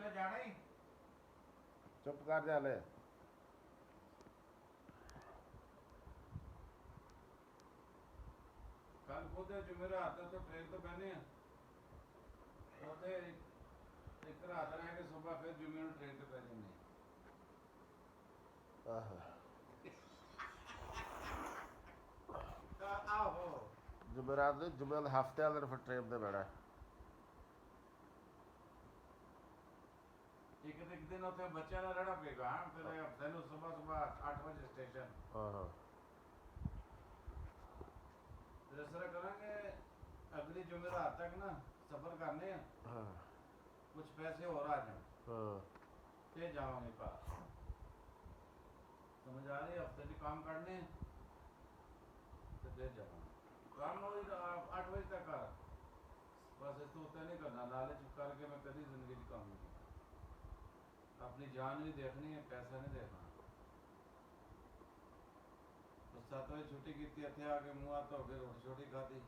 ਤੇ ਜਾਣਾ ਹੀ ਚੁੱਪ ਕਰ ਜਾ ਲੈ। ਕੱਲ ਖੁਦ ਜੁਮੇਰਾਤ ਤੋਂ ਟ੍ਰੇਨ ਤੋਂ ਬਹਿਨੇ ਆ ਉੱਥੇ ਇੱਕ ਰਾਤ ਰਹਿ ਕੇ ਸਵੇਰ ਫਿਰ ਜੁਮੇ ਨੂੰ ਟ੍ਰੇਨ ਤੇ ਪੈ ਜਾਂਦੇ ਆਹੋ ਆਹੋ ਜੁਮੇਰਾਤ ਦੇ ਜੁਮੇ ਵਾਲੇ ਹਫਤੇ ਵਾਲੇ ਦਿਨ ਫਿਰ ਟ੍ਰੇਨ ਤੇ ਬਹਿਣਾ। ਇੱਕ ਦਿਨ ਉੱਥੇ ਬੱਚਿਆਂ ਦਾ ਰਹਿਣਾ ਪਏਗਾ ਫਿਰ ਹਫਤੇ ਨੂੰ ਸਵੇਰ 8 ਵਜੇ ਸਟੇਸ਼ਨ। ਆਹੋ ਫਿਰ ਇਸ ਤਰ੍ਹਾਂ ਕਰਾਂਗੇ ਅਗਲੀ ਜੁਮੇਰਾਤ ਤੱਕ ਨਾ ਸਫ਼ਰ ਕਰਨੇ ਆ ਹਾਂ ਕੁਝ ਪੈਸੇ ਹੋਰ ਆ ਜਾਣ ਹਾਂ ਤੇ ਜਾਵਾਂਗੇ ਘਰ। ਸਮਝ ਆ ਰਹੀ ਹਫਤੇ ਚ ਕੰਮ ਕਰਨੇ ਤੇ ਫਿਰ ਜਾਵਾਂਗੇ। ਕੰਮ ਹੋਈ 8 ਵਜੇ ਤੱਕ ਘਰ ਬਸ ਇਸ ਤੋਂ ਉੱਤੇ ਨਹੀਂ ਕਰਨਾ। ਲਾਲਚ ਕਰਕੇ ਮੈਂ ਕਦੀ ਜ਼ਿੰਦਗੀ 'ਚ ਕੰਮ ਨਹੀਂ ਕੀਤਾ। ਆਪਣੀ ਜਾਨ ਵੀ ਦੇਖਣੀ ਹੈ ਪੈਸਾ ਨਹੀਂ ਦੇਖਣਾ। 7 ਵਜੇ ਛੁੱਟੀ ਕੀਤੀ ਇੱਥੇ ਆ ਕੇ ਮੂੰਹ ਹੱਥ ਧੋ ਕੇ ਰੋਟੀ ਛੋਟੀ ਖਾਧੀ